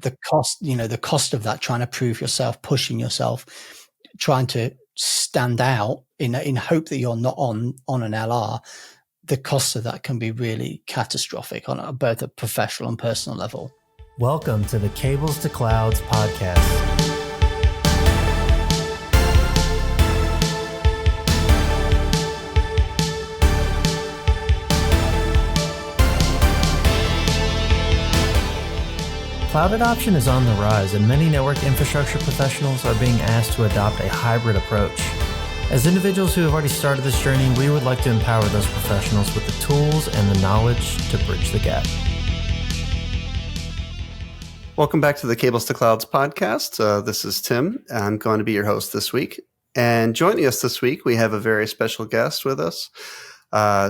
the cost of that, trying to prove yourself, pushing yourself, trying to stand out in hope that you're not on an LR, the cost of that can be really catastrophic on both a professional and personal level. Welcome to the Cables to Clouds podcast. Cloud adoption is on the rise, and many network infrastructure professionals are being asked to adopt a hybrid approach. As individuals who have already started this journey, we would like to empower those professionals with the tools and the knowledge to bridge the gap. Welcome back to the Cables to Clouds podcast. This is Tim. I'm going to be your host this week. And joining us this week, we have a very special guest with us,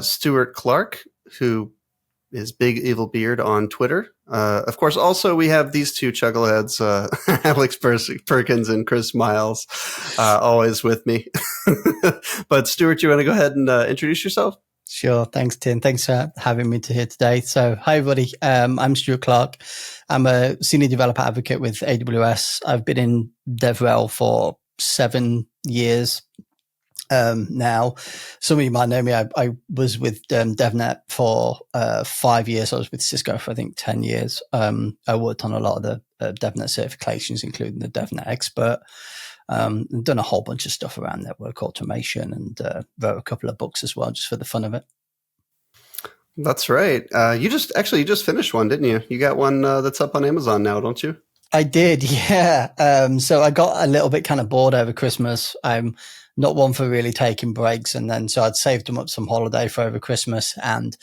Stuart Clark, who is Big Evil Beard on Twitter. Of course, also we have these two chuggleheads, Alex Perkins and Chris Miles, always with me. But Stuart, you want to go ahead and introduce yourself? Sure. Thanks, Tim. Thanks for having me here today. So, hi, everybody. I'm Stuart Clark. I'm a senior developer advocate with AWS. I've been in DevRel for 7 years now. Some of you might know me. I was with DevNet for 5 years. I was with Cisco for, I think, 10 years. I worked on a lot of the DevNet certifications, including the DevNet Expert. And done a whole bunch of stuff around network automation, and wrote a couple of books as well, just for the fun of it. That's right. You just finished one, didn't you? You got one that's up on Amazon now, don't you? I did, yeah. So I got a little bit kind of bored over Christmas. I'm not one for really taking breaks, and then so I'd saved them up some holiday for over Christmas, and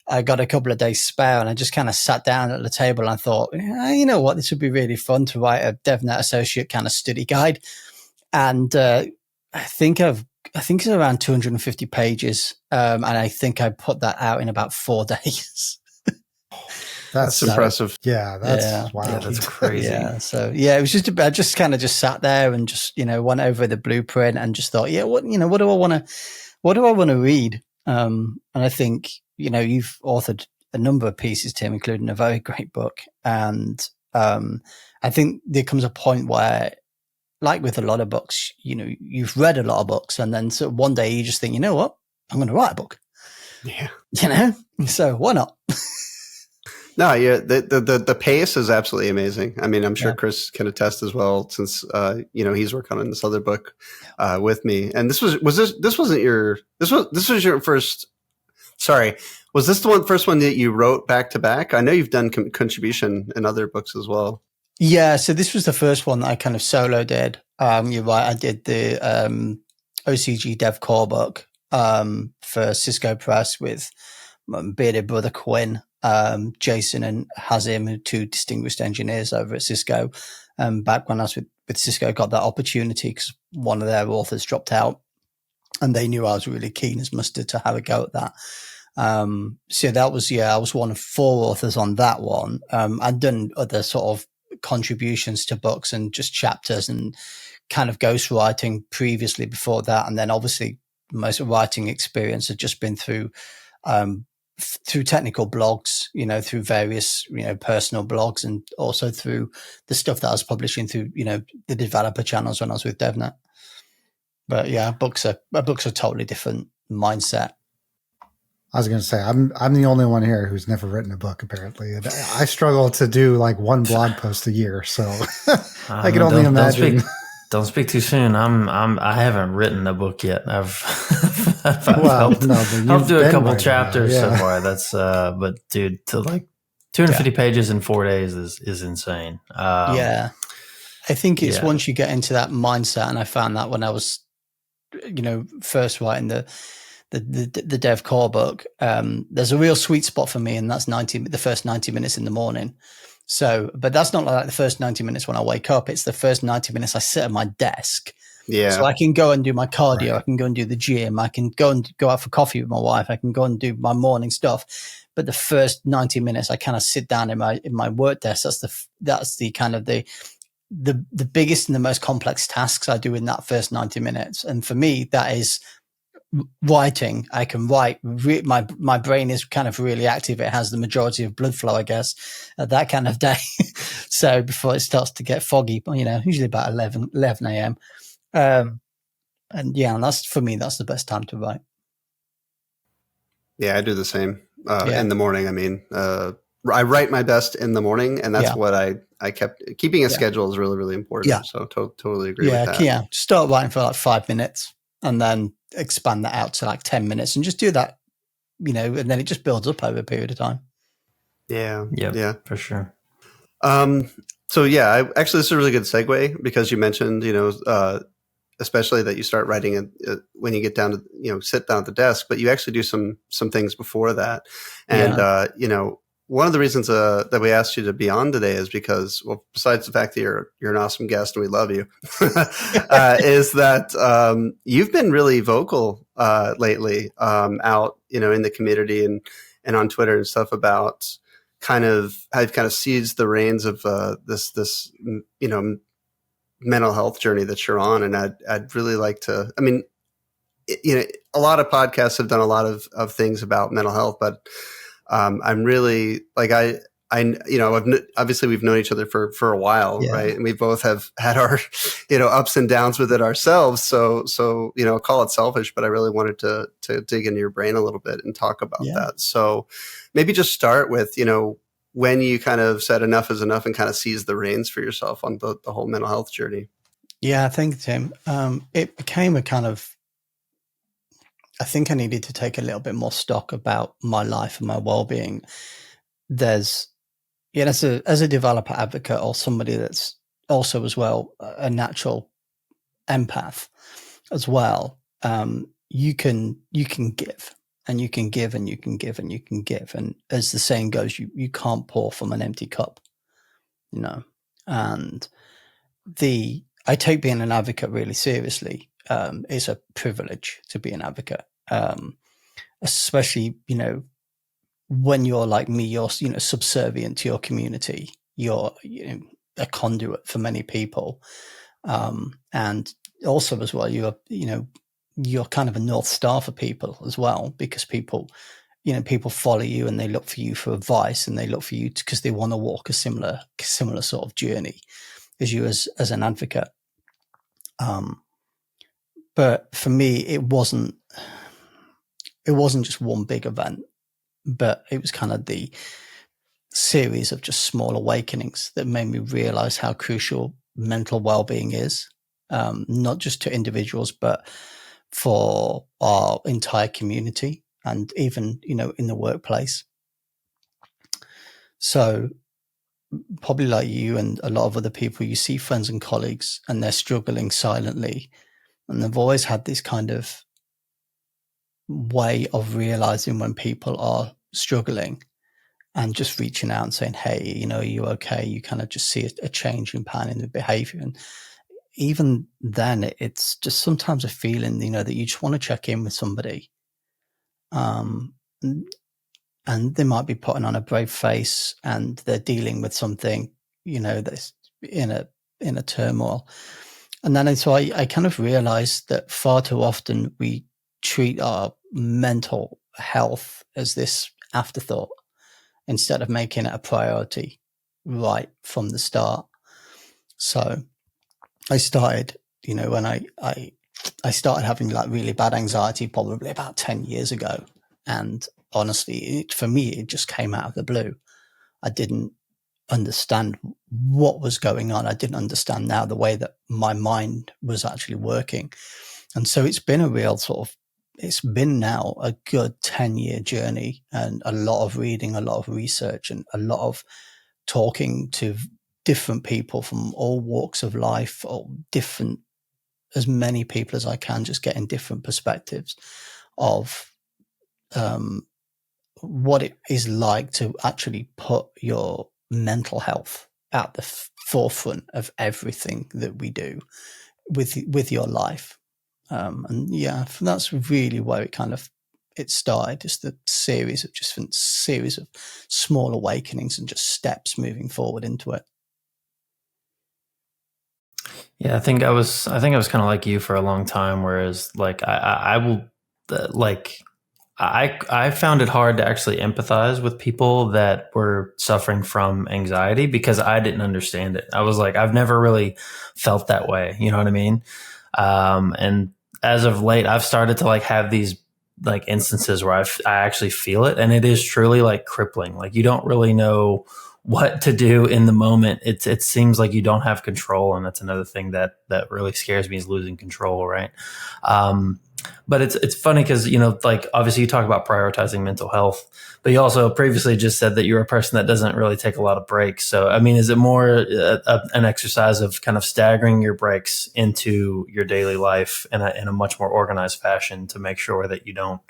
I got a couple of days spare, and I just kind of sat down at the table and I thought, you know what, this would be really fun to write a DevNet Associate kind of study guide. And I think it's around 250 pages. And I think I put that out in about 4 days. That's impressive. Yeah, wow. Yeah, that's crazy. Yeah. So yeah, it was I just kind of sat there and just, went over the blueprint and just thought, what do I want to read? And I think, you've authored a number of pieces, Tim, including a very great book. And I think there comes a point where, like with a lot of books, you've read a lot of books, and then so one day you just think, you know what, I'm going to write a book. Yeah. So why not? No, yeah, the pace is absolutely amazing. I mean, I'm sure Chris can attest as well, since he's working on this other book with me. And this was your first. Sorry, was this the first one that you wrote back to back? I know you've done contribution in other books as well. Yeah, so this was the first one that I kind of solo did. You're right, I did the OCG Dev Core book for Cisco Press with bearded brother Quinn, Jason and Hazim, 2 distinguished engineers over at Cisco. Back when I was with Cisco, I got that opportunity because one of their authors dropped out, and they knew I was really keen as mustard to have a go at that. So that was, I was one of 4 authors on that one. I'd done other sort of contributions to books and just chapters and kind of ghostwriting previously before that. And then obviously most writing experience had just been through technical blogs, through various, personal blogs, and also through the stuff that I was publishing through, the developer channels when I was with DevNet. But yeah, books are totally different mindset. I was going to say, I'm the only one here who's never written a book, apparently. And I struggle to do like one blog post a year, so I can only imagine. Don't speak too soon. I haven't written a book yet. I've helped do a couple chapters so far. That's but dude, to like 250 pages in 4 days is insane. I think it's once you get into that mindset, and I found that when I was, first writing the Dev Core book, there's a real sweet spot for me, and that's the first 90 minutes in the morning. So, but that's not like the first 90 minutes when I wake up. It's the first 90 minutes I sit at my desk. Yeah. So I can go and do my cardio. Right. I can go and do the gym. I can go out for coffee with my wife. I can go and do my morning stuff. But the first 90 minutes, I kind of sit down in my work desk. That's the kind of the biggest and the most complex tasks I do in that first 90 minutes. And for me, that is writing, I can write. My brain is kind of really active. It has the majority of blood flow, I guess, at that kind of day. So before it starts to get foggy, usually about 11 a.m. And yeah, and that's, for me, that's the best time to write. Yeah, I do the same in the morning. I mean, I write my best in the morning, and that's what I kept. Keeping a schedule is really, really important. Yeah. So totally agree with that. Yeah, start writing for like 5 minutes and then expand that out to like 10 minutes and just do that, and then it just builds up over a period of time. Yeah, for sure. So yeah, actually, this is a really good segue because you mentioned, especially that you start writing when you get down to, sit down at the desk, but you actually do some things before that. And, one of the reasons that we asked you to be on today is because, well, besides the fact that you're an awesome guest and we love you, is that you've been really vocal lately out, in the community and on Twitter and stuff about kind of how you've kind of seized the reins of this mental health journey that you're on. And I'd really like to, I mean, a lot of podcasts have done a lot of things about mental health, but I'm really like, obviously we've known each other for a while, right? And we both have had our, ups and downs with it ourselves. So, call it selfish, but I really wanted to dig into your brain a little bit and talk about that. So maybe just start with, when you kind of said enough is enough and kind of seized the reins for yourself on the whole mental health journey. Yeah, I think, Tim, it became a kind of, I think I needed to take a little bit more stock about my life and my well-being. There's, as a developer advocate or somebody that's also as well a natural empath as well, you can give. And you can give and you can give and you can give. And as the saying goes, you can't pour from an empty cup, And I take being an advocate really seriously. It's a privilege to be an advocate, especially, when you're like me, you're, subservient to your community. You're a conduit for many people. And also as well, you're kind of a North Star for people as well, because people follow you and they look for you for advice and they look for you because they want to walk a similar sort of journey as you as an advocate. But for me, it wasn't just one big event, but it was kind of the series of just small awakenings that made me realize how crucial mental well-being is, not just to individuals, but for our entire community and even, in the workplace. So probably like you and a lot of other people, you see friends and colleagues and they're struggling silently. And they've always had this kind of way of realizing when people are struggling and just reaching out and saying, hey, are you okay? You kind of just see a change in pattern in the behavior. And even then, it's just sometimes a feeling, that you just want to check in with somebody. And they might be putting on a brave face and they're dealing with something, that's in a turmoil. And then so I kind of realized that far too often we treat our mental health as this afterthought instead of making it a priority right from the start. So I started, when I started having like really bad anxiety probably about 10 years ago. And honestly, for me, it just came out of the blue. I didn't understand what was going on. I didn't understand now the way that my mind was actually working. And so it's been a real it's been now a good 10-year journey and a lot of reading, a lot of research and a lot of talking to different people from all walks of life, or as many people as I can, just getting different perspectives of what it is like to actually put your mental health at the forefront of everything that we do with your life. And yeah, that's really where it started, just the series of small awakenings and just steps moving forward into it. Yeah, I think I was kind of like you for a long time, whereas like I will I found it hard to actually empathize with people that were suffering from anxiety because I didn't understand it. I was like, I've never really felt that way. You know what I mean? And as of late, I've started to like have these like instances where I actually feel it, and it is truly like crippling. Like you don't really know what to do in the moment. It seems like you don't have control, and that's another thing that really scares me is losing control, right? But it's funny because, you know, like obviously you talk about prioritizing mental health, but you also previously just said that you're a person that doesn't really take a lot of breaks. So, I mean, is it more an exercise of kind of staggering your breaks into your daily life in a much more organized fashion to make sure that you don't,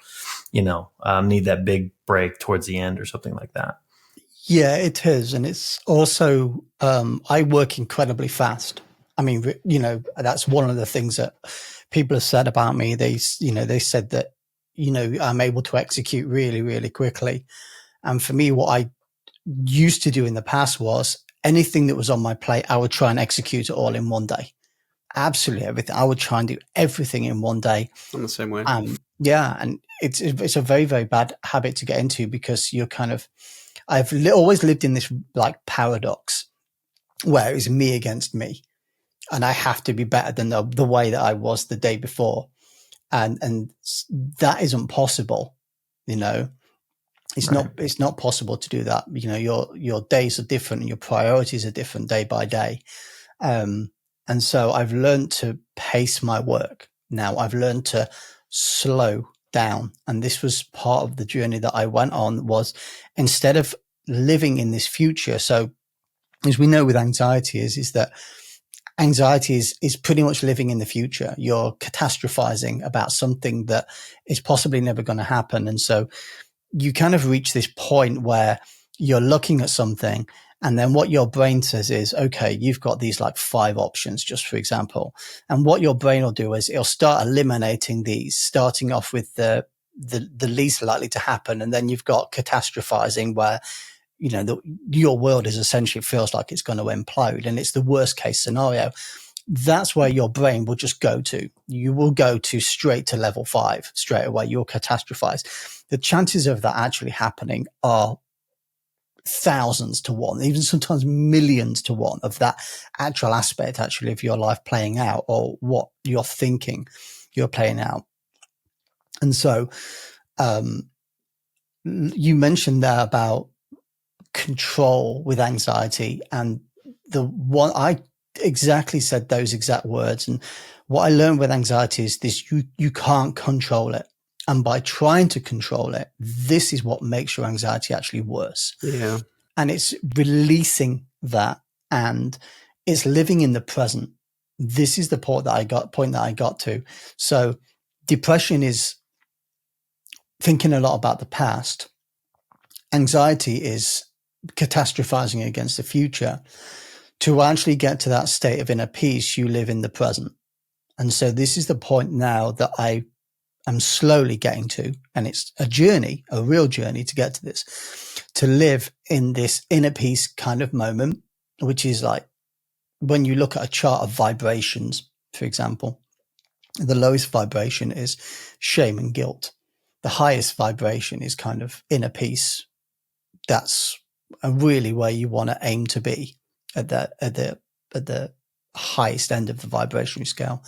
need that big break towards the end or something like that? Yeah, it is. And it's also, I work incredibly fast. I mean, that's one of the things that people have said about me. They said that, I'm able to execute really, really quickly. And for me, what I used to do in the past was anything that was on my plate, I would try and execute it all in one day. Absolutely everything. I would try and do everything in one day. I'm the same way. Yeah. And it's a very, very bad habit to get into because you're kind of, I've always lived in this like paradox where it's me against me. And I have to be better than the way that I was the day before. And that isn't possible, It's Right. it's not possible to do that. Your days are different and your priorities are different day by day. And so I've learned to pace my work. Now I've learned to slow down. And this was part of the journey that I went on, was instead of living in this future. So as we know with anxiety is that anxiety is pretty much living in the future. You're catastrophizing about something that is possibly never going to happen. And so you kind of reach this point where you're looking at something, and then what your brain says is, okay, you've got these like 5 options, just for example. And what your brain will do is it'll start eliminating these, starting off with the least likely to happen. And then you've got catastrophizing where your world is essentially feels like it's going to implode, and it's the worst case scenario. That's where your brain will just go to. You will go to straight to level 5 straight away. You'll catastrophize. The chances of that actually happening are thousands to 1, even sometimes millions to 1 of that actual aspect actually of your life playing out, or what you're thinking you're playing out. And so, you mentioned there about control with anxiety, and the one I exactly said those exact words. And what I learned with anxiety is this: you can't control it, and by trying to control it, this is what makes your anxiety actually worse. Yeah. And it's releasing that, and it's living in the present. This is the point that I got to. So depression is thinking a lot about the past. Anxiety is catastrophizing against the future. To actually get to that state of inner peace, you live in the present. And so this is the point now that I am slowly getting to. And it's a journey, a real journey to get to this, to live in this inner peace kind of moment, which is like when you look at a chart of vibrations, for example, the lowest vibration is shame and guilt. The highest vibration is kind of inner peace. That's really where you want to aim to be, at the highest end of the vibrational scale.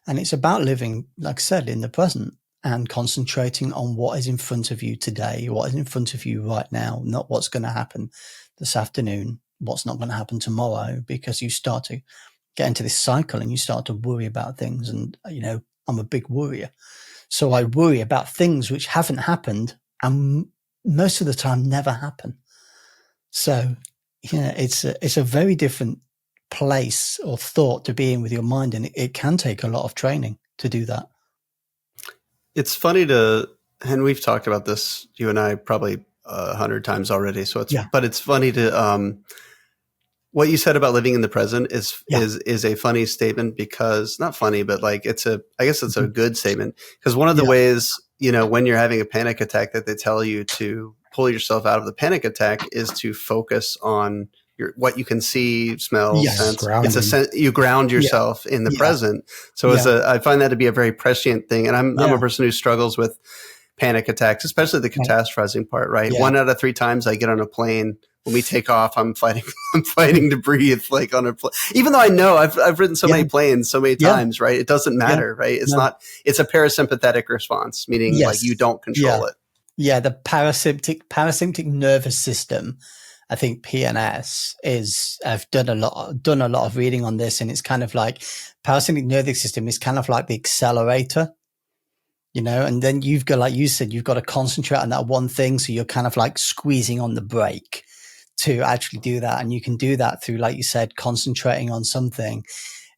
And it's about living, like I said, in the present and concentrating on what is in front of you today, what is in front of you right now, not what's going to happen this afternoon, what's not going to happen tomorrow, because you start to get into this cycle and you start to worry about things. And, I'm a big worrier. So I worry about things which haven't happened and most of the time never happen. So, it's a very different place or thought to be in with your mind. And it can take a lot of training to do that. It's funny and we've talked about this, you and I, probably 100 times already. So but it's funny to, what you said about living in the present is a funny statement, because not funny, but like I guess it's a good statement, because one of the ways, when you're having a panic attack that they tell you to pull yourself out of the panic attack is to focus on what you can see, smell, Yes, sense. grounding. You ground yourself in the present. So I find that to be a very prescient thing. And I'm a person who struggles with panic attacks, especially the catastrophizing part, right? Yeah. 1 out of 3 times I get on a plane, when we take off, I'm fighting to breathe, like on a plane. Even though I know I've ridden so many planes so many times, right? It doesn't matter, right? It's it's a parasympathetic response, meaning like you don't control it. Yeah. The parasympathetic nervous system, I think PNS I've done a lot of reading on this, and it's kind of like parasympathetic nervous system is kind of like the accelerator. And then you've got, like you said, you've got to concentrate on that one thing. So you're kind of like squeezing on the brake to actually do that. And you can do that through, like you said, concentrating on something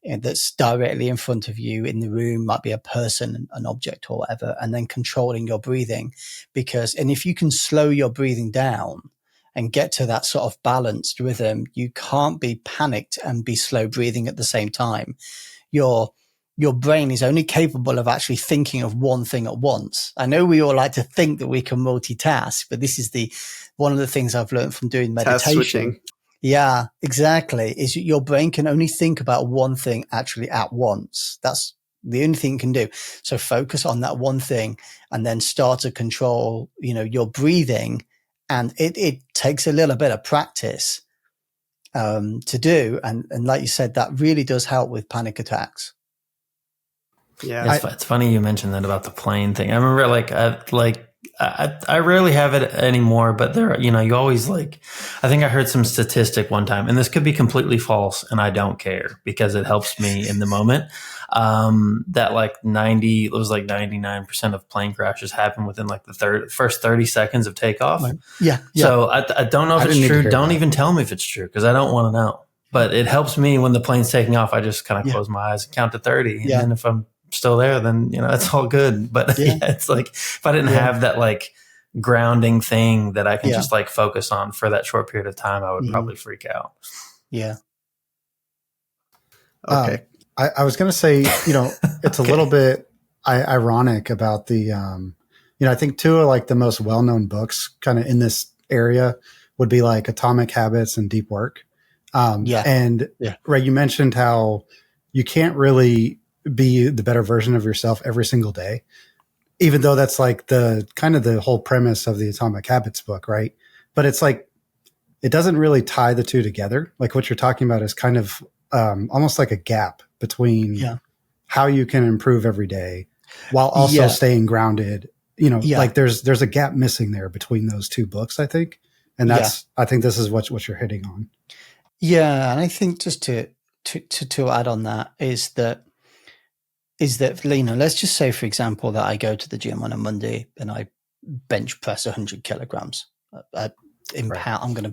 that's directly in front of you in the room, might be a person, an object or whatever, and then controlling your breathing. And if you can slow your breathing down and get to that sort of balanced rhythm, you can't be panicked and be slow breathing at the same time. Your brain is only capable of actually thinking of one thing at once. I know we all like to think that we can multitask, but this is one of the things I've learned from doing meditation. Task switching. Yeah, exactly. Is your brain can only think about one thing actually at once. That's the only thing it can do. So focus on that one thing and then start to control, your breathing. And it takes a little bit of practice to do. And like you said, that really does help with panic attacks. Yeah, it's funny you mentioned that about the plane thing. I remember, I rarely have it anymore, but there, you always I think I heard some statistic one time, and this could be completely false, and I don't care because it helps me in the moment. That 99% of plane crashes happen within the first 30 seconds of takeoff. Yeah. So I don't know if it's true. Don't even tell me if it's true because I don't want to know. But it helps me when the plane's taking off. I just kind of close my eyes and count to 30, and then if I'm still there, then it's all good. But it's like if I didn't have that grounding thing that I can just focus on for that short period of time, I would probably freak out. Yeah. Okay. I was going to say, it's a little bit ironic about the, I think 2 of the most well-known books kind of in this area would be Atomic Habits and Deep Work. Right, you mentioned how you can't really be the better version of yourself every single day, even though that's the kind of the whole premise of the Atomic Habits book, right? But it's it doesn't really tie the two together. What you're talking about is kind of almost like a gap between how you can improve every day while also staying grounded. There's a gap missing there between those 2 books, I think, and I think this is what you're hitting on. Yeah, and I think just to add on that is that let's just say, for example, that I go to the gym on a Monday and I bench press 100 kilograms in pounds. I'm going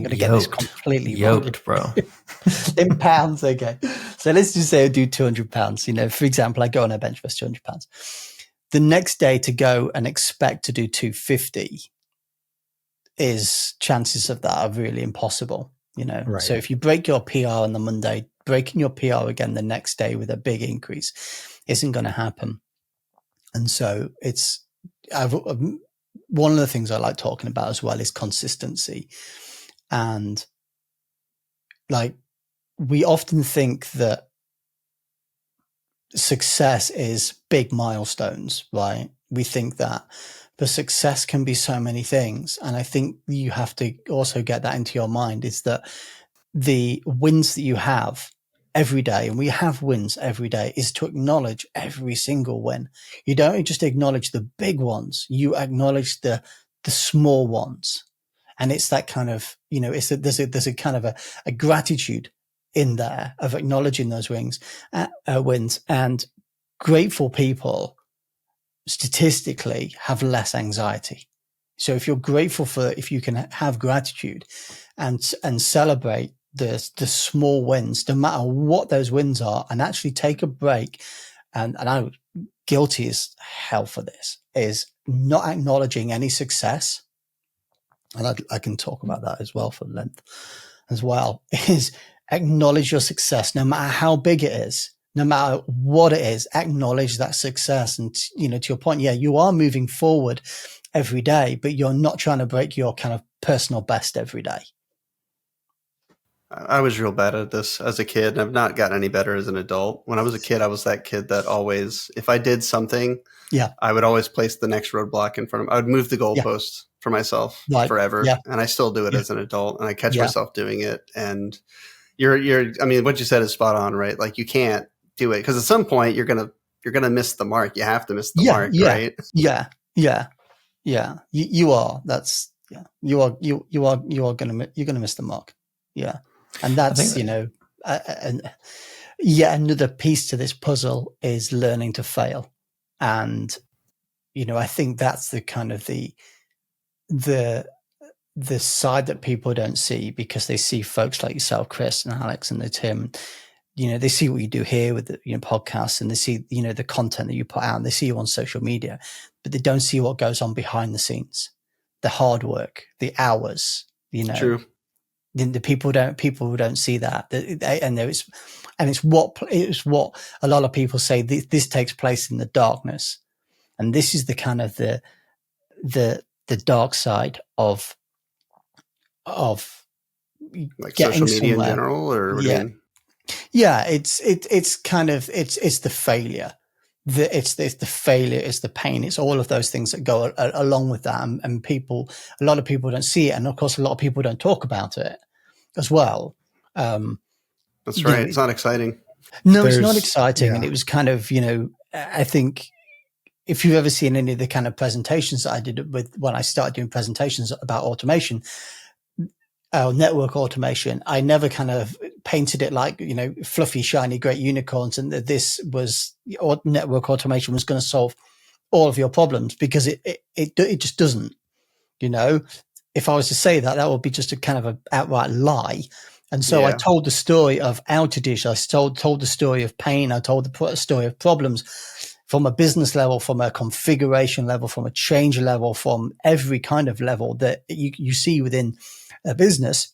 to get this completely yoked, bro. In pounds, okay. So let's just say I do 200 pounds. For example, I go and I bench press 200 pounds. The next day to go and expect to do 250 is chances of that are really impossible. Right. So if you break your PR on the Monday, breaking your PR again the next day with a big increase isn't going to happen. And so one of the things I like talking about as well is consistency. And we often think that success is big milestones, right? We think that, but success can be so many things. And I think you have to also get that into your mind, is that the wins that you have every day, and we have wins every day, is to acknowledge every single win. You don't just acknowledge the big ones, you acknowledge the small ones. And it's that kind of, there's a kind of a gratitude in there of acknowledging those wins. And grateful people statistically have less anxiety. So if you're grateful if you can have gratitude and celebrate the small wins, no matter what those wins are, and actually take a break. And I'm guilty as hell for this, is not acknowledging any success. And I can talk about that as well for length as well, is acknowledge your success, no matter how big it is, no matter what it is, acknowledge that success. And, to your point, you are moving forward every day, but you're not trying to break your kind of personal best every day. I was real bad at this as a kid, and I've not gotten any better as an adult. When I was a kid, I was that kid that always, if I did something, I would always place the next roadblock in front of me. I would move the goalpost for myself forever, and I still do it as an adult, and I catch myself doing it. And I mean, what you said is spot on, right? Like, you can't do it because at some point you're gonna miss the mark. You have to miss the mark, right? Yeah. You are. That's you're gonna miss the mark. Yeah. And that's, and another piece to this puzzle is learning to fail. And, I think that's the kind of the side that people don't see, because they see folks like yourself, Chris and Alex and Tim, they see what you do here with the podcasts, and they see, the content that you put out, and they see you on social media, but they don't see what goes on behind the scenes, the hard work, the hours, True. The people don't see that, and it's what a lot of people say. This takes place in the darkness, and this is the kind of the dark side of like social media in general, or what do you mean? Yeah, it's kind of it's the failure. It's the failure, it's the pain, it's all of those things that go along with that, and a lot of people don't see it, and of course a lot of people don't talk about it as well. That's right. It's not exciting. No, it's not exciting, and it was kind of I think if you've ever seen any of the kind of presentations that I did when I started doing presentations about automation, network automation, I never kind of painted it like, fluffy, shiny, great unicorns, and that this was network automation was going to solve all of your problems, because it just doesn't. If I was to say that would be just a kind of an outright lie. And so I told the story of outages. I told the story of pain. I told the story of problems from a business level, from a configuration level, from a change level, from every kind of level that you see within a business.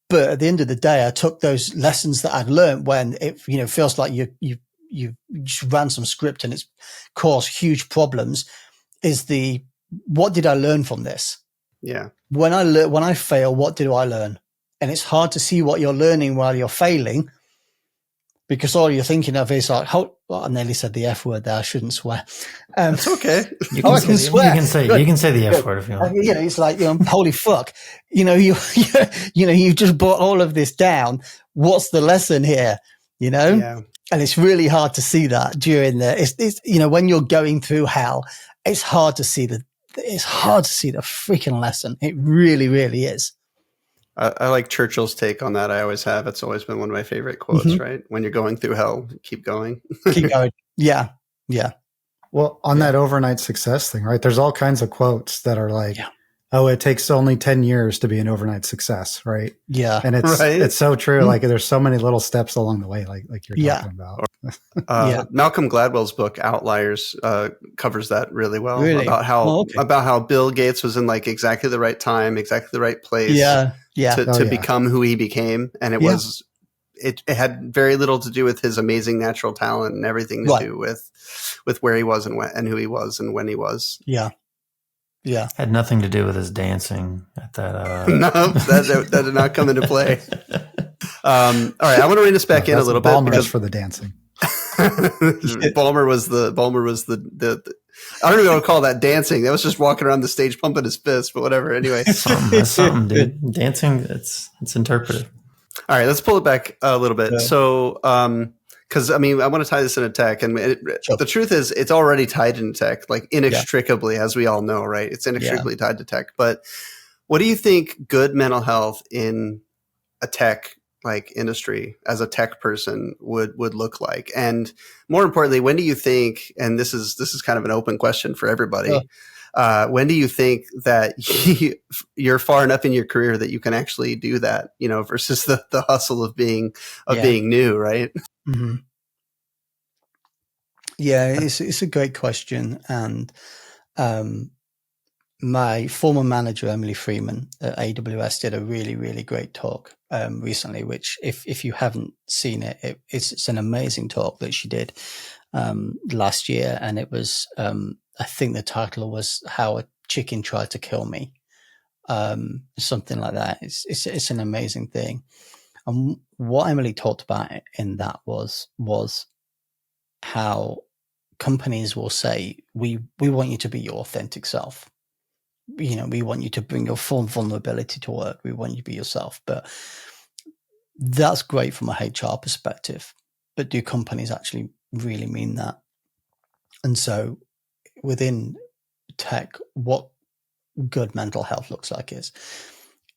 But at the end of the day, I took those lessons that I'd learned when it feels like you just ran some script and it's caused huge problems. What did I learn from this? Yeah. When I fail, what do I learn? And it's hard to see what you're learning while you're failing, because all you're thinking of is like, I nearly said the F word there. I shouldn't swear. It's okay. You can swear. You can say the F word if you want. It's like, holy fuck. You just brought all of this down. What's the lesson here? Yeah. And it's really hard to see that during it's when you're going through hell, it's hard to see the freaking lesson. It really, really is. I like Churchill's take on that. I always have. It's always been one of my favorite quotes, right? When you're going through hell, keep going. Keep going. Yeah. Yeah. Well, on that overnight success thing, right? There's all kinds of quotes that are like, oh, it takes only 10 years to be an overnight success, right? Yeah. And it's so true. Like, there's so many little steps along the way, like you're talking about. Malcolm Gladwell's book Outliers covers that really well. About how Bill Gates was in like exactly the right time, exactly the right place to become who he became, and it had very little to do with his amazing natural talent and everything to do with where he was and who he was and when he was. Yeah. Yeah. Had nothing to do with his dancing at that. No, that did not come into play. All right, I want to rein us back in a little bit because for the dancing. Ballmer was the I don't even want to call that dancing. That was just walking around the stage pumping his fist, but whatever. Anyway, that's something, dude. Dancing, it's interpretive. All right, let's pull it back a little bit. Yeah. So, because I want to tie this into tech, and the truth is, it's already tied into tech, like inextricably, as we all know, right? It's inextricably tied to tech. But what do you think good mental health in a tech industry as a tech person would look like? And more importantly, when do you think, and this is kind of an open question for everybody, when do you think that you're far enough in your career that you can actually do that, versus the hustle of being new, right? Mm-hmm. Yeah, it's a great question. And my former manager, Emily Freeman at AWS, did a really, really great talk recently, which if you haven't seen it, it's an amazing talk that she did last year. And it was, I think the title was How a Chicken Tried to Kill Me. something like that. It's an amazing thing. And what Emily talked about in that was how companies will say, we want you to be your authentic self. We want you to bring your full vulnerability to work. We want you to be yourself. But that's great from a HR perspective. But do companies actually really mean that? And so within tech, what good mental health looks like is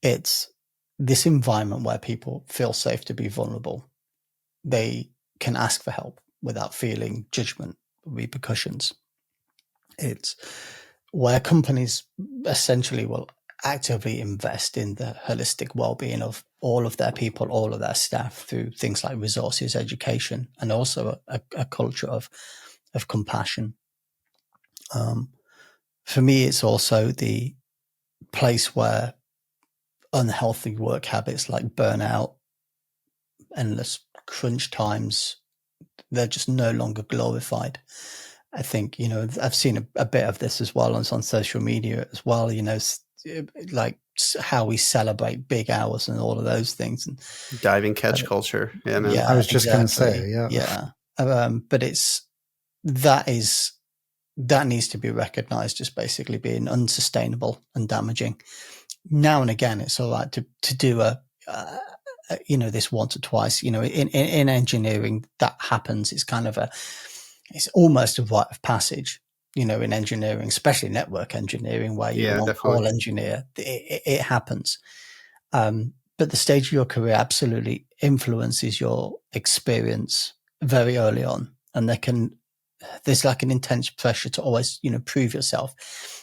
it's this environment where people feel safe to be vulnerable. They can ask for help without feeling judgment, repercussions. It's where companies essentially will actively invest in the holistic well-being of all of their people, all of their staff through things like resources, education, and also a culture of compassion. For me, it's also the place where unhealthy work habits like burnout, endless crunch times, they're just no longer glorified. I think, I've seen a bit of this as well on social media as well, like how we celebrate big hours and all of those things. And diving catch culture. Yeah, man. I was just going to say, yeah. But that needs to be recognized as basically being unsustainable and damaging. Now and again, it's all right to do this once or twice. In engineering, that happens. It's kind of it's almost a rite of passage. In engineering, especially network engineering, where you're an on-call engineer, it happens. But the stage of your career absolutely influences your experience very early on, and there's like an intense pressure to always, prove yourself,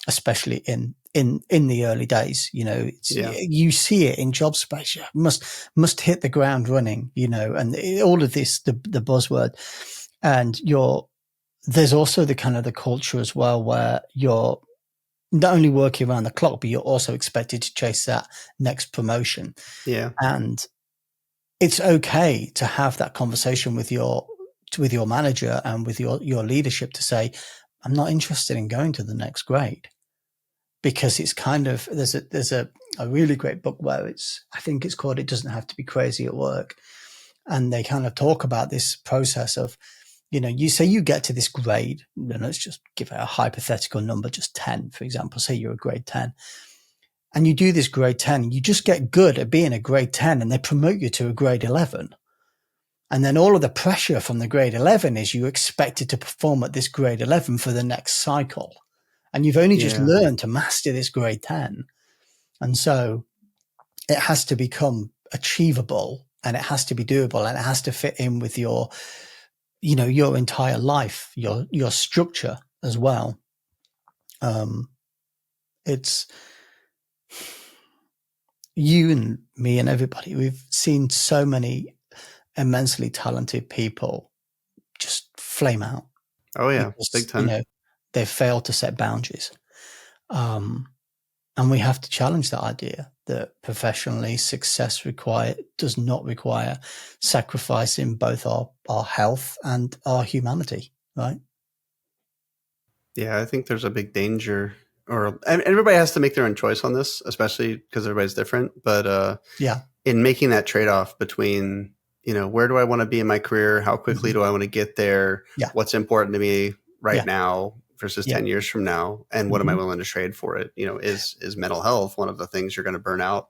especially in the early days. You see it in job space. You must hit the ground running, and all of this, the buzzword, and there's also the kind of the culture as well, where you're not only working around the clock, but you're also expected to chase that next promotion. Yeah. And it's okay to have that conversation with your manager and with your leadership to say, I'm not interested in going to the next grade, because it's kind of, there's a really great book where I think it's called, It Doesn't Have to Be Crazy at Work. And they kind of talk about this process of, you say you get to this grade, let's just give it a hypothetical number, just 10, for example, say you're a grade 10, and you do this grade 10, you just get good at being a grade 10 and they promote you to a grade 11. And then all of the pressure from the grade 11 is you expected to perform at this grade 11 for the next cycle. And you've only just learned to master this grade 10. And so it has to become achievable, and it has to be doable, and it has to fit in with your entire life, your structure as well. It's you and me and everybody. We've seen so many immensely talented people just flame out. Oh yeah, because, big time. They fail to set boundaries. And we have to challenge that idea that professionally success does not require sacrificing both our health and our humanity, right? Yeah, I think there's a big danger, and everybody has to make their own choice on this, especially because everybody's different. But in making that trade-off between, where do I want to be in my career? How quickly do I want to get there? Yeah. What's important to me right now versus 10 years from now? And what am I willing to trade for it? Is mental health one of the things you're going to burn out,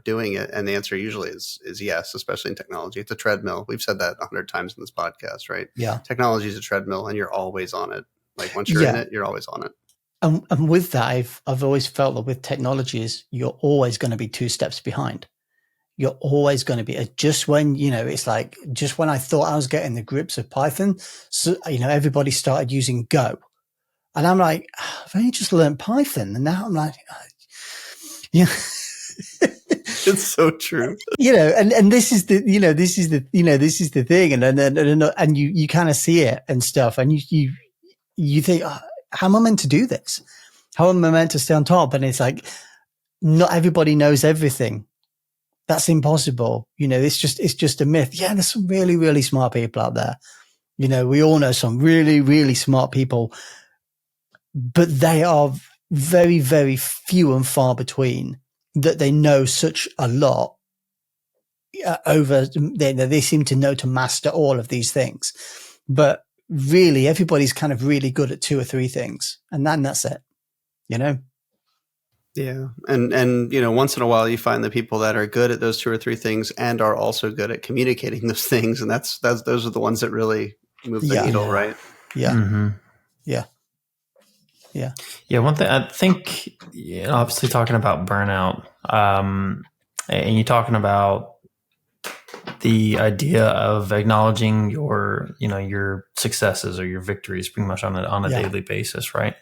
doing it? And the answer usually is yes, especially in technology. It's a treadmill. We've said that 100 times in this podcast, right? Yeah. Technology is a treadmill and you're always on it. Like once you're in it, you're always on it. And with that, I've always felt that with technologies, you're always going to be 2 steps behind. You're always going to be just when, it's like, just when I thought I was getting the grips of Python, so, everybody started using Go. And I'm like, I've only just learned Python. And now I'm like, it's so true. And this is the thing. And you kind of see it and stuff. And you think, how am I meant to do this? How am I meant to stay on top? And it's like, not everybody knows everything. That's impossible. It's just a myth. Yeah, there's some really, really smart people out there. We all know some really, really smart people, but they are very, very few and far between that they know such a lot they seem to know to master all of these things. But really, everybody's kind of really good at 2 or 3 things, and that's it, you know? Yeah. And, you know, once in a while you find the people that are good at those 2 or 3 things and are also good at communicating those things. And those are the ones that really move the needle, right? Yeah. Mm-hmm. Yeah. Yeah. Yeah. One thing I think, obviously talking about burnout, and you're talking about the idea of acknowledging your successes or your victories pretty much on a daily basis, right?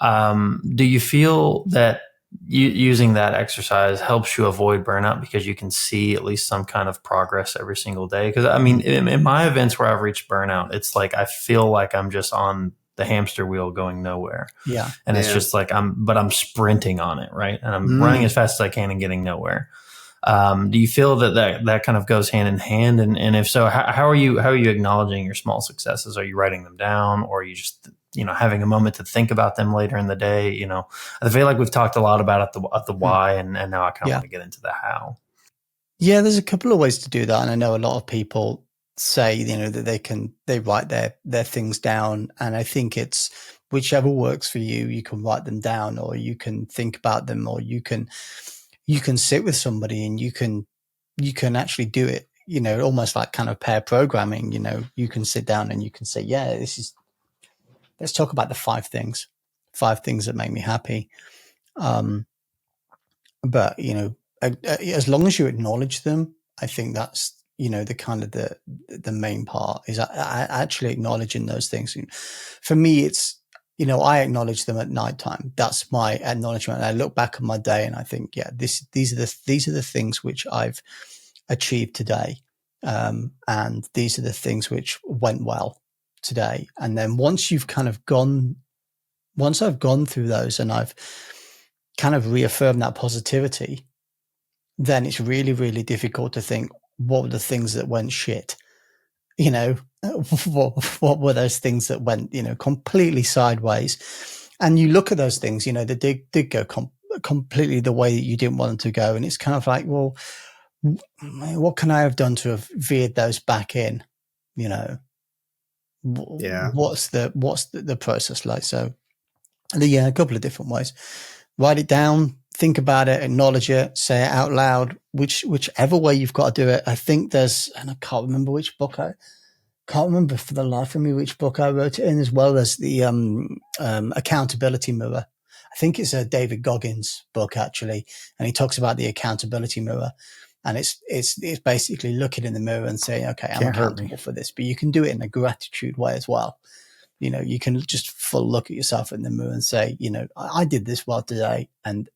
Do you feel that using that exercise helps you avoid burnout because you can see at least some kind of progress every single day? Because I mean, in my events where I've reached burnout, it's like I feel like I'm just on the hamster wheel going nowhere. Yeah. And it's just like I'm sprinting on it, right? And I'm running as fast as I can and getting nowhere. Do you feel that kind of goes hand in hand? And if so, how are you acknowledging your small successes? Are you writing them down, or are you just, having a moment to think about them later in the day? I feel like we've talked a lot about the why, and now I kind of want to get into the how. Yeah, there's a couple of ways to do that. And I know a lot of people say, that they write their things down. And I think it's whichever works for you. You can write them down, or you can think about them, or you can sit with somebody and you can actually do it, almost like kind of pair programming. You can sit down and you can say, let's talk about the 5 things that make me happy. But, as long as you acknowledge them, I think that's, the kind of the main part is actually acknowledging those things. For me, it's, I acknowledge them at nighttime. That's my acknowledgement. And I look back on my day and I think, these are the things which I've achieved today. And these are the things which went well today. And then once I've gone through those and I've kind of reaffirmed that positivity, then it's really, really difficult to think, what were the things that went shit? What were those things that went, completely sideways? And you look at those things, they did go completely the way that you didn't want them to go. And it's kind of like, well, what can I have done to have veered those back in? What's the process like? So, a couple of different ways. Write it down, think about it, acknowledge it, say it out loud, whichever way you've got to do it. I think and I can't remember which book can't remember for the life of me which book I wrote it in, as well as the accountability mirror. I think it's a David Goggins book, actually, and he talks about the accountability mirror. And it's basically looking in the mirror and saying, okay, I'm accountable for this, but you can do it in a gratitude way as well. You can just full look at yourself in the mirror and say, I did this well today, and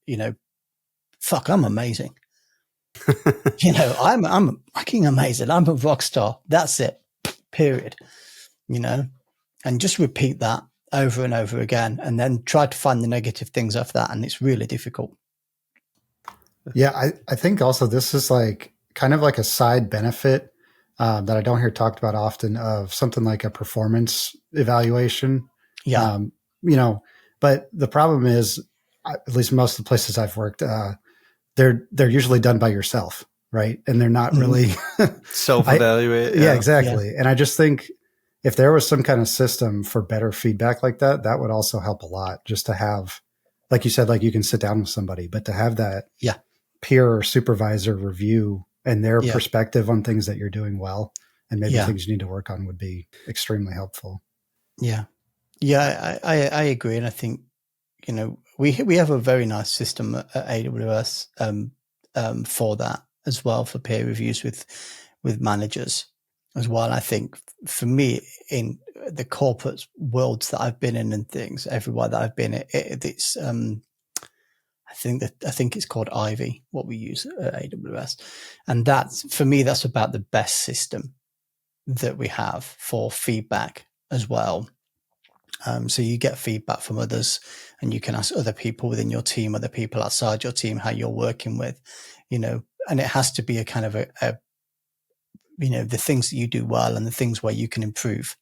fuck, I'm amazing. I'm fucking amazing. I'm a rock star. That's it. Period. And just repeat that over and over again, and then try to find the negative things off that. And it's really difficult. Yeah. I think also this is like kind of like a side benefit that I don't hear talked about often, of something like a performance evaluation. Yeah. But the problem is, at least most of the places I've worked, they're usually done by yourself. Right. And they're not really self-evaluate. Yeah, exactly. Yeah. And I just think if there was some kind of system for better feedback like that, that would also help a lot, just to have, like you said, like you can sit down with somebody, but to have that peer or supervisor review and their perspective on things that you're doing well and maybe things you need to work on would be extremely helpful. Yeah. Yeah, I agree. And I think, we have a very nice system at AWS for that as well, for peer reviews with managers as well. I think for me, in the corporate worlds that I've been in and things, everywhere that I've been, it's I think it's called Ivy, what we use at AWS. And that's, for me, that's about the best system that we have for feedback as well. So you get feedback from others, and you can ask other people within your team, other people outside your team, how you're working with, and it has to be a kind of a the things that you do well and the things where you can improve.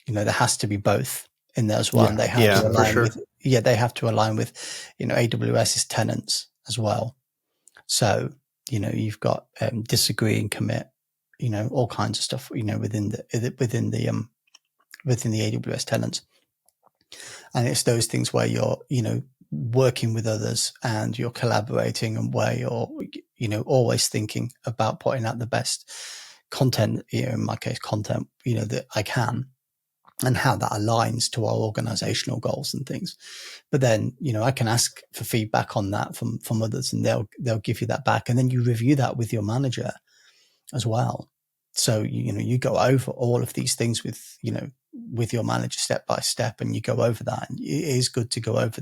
There has to be both in there as well. Yeah. And they have to for align sure. they have to align with, AWS's tenants as well. So, you've got disagree and commit, all kinds of stuff, within the AWS tenants. And it's those things where you're, working with others and you're collaborating, and where you're, always thinking about putting out the best content, in my case, content, that I can, and how that aligns to our organizational goals and things. But then, I can ask for feedback on that from others, and they'll give you that back. And then you review that with your manager as well. So, you go over all of these things with your manager step by step, and you go over that. And it is good to go over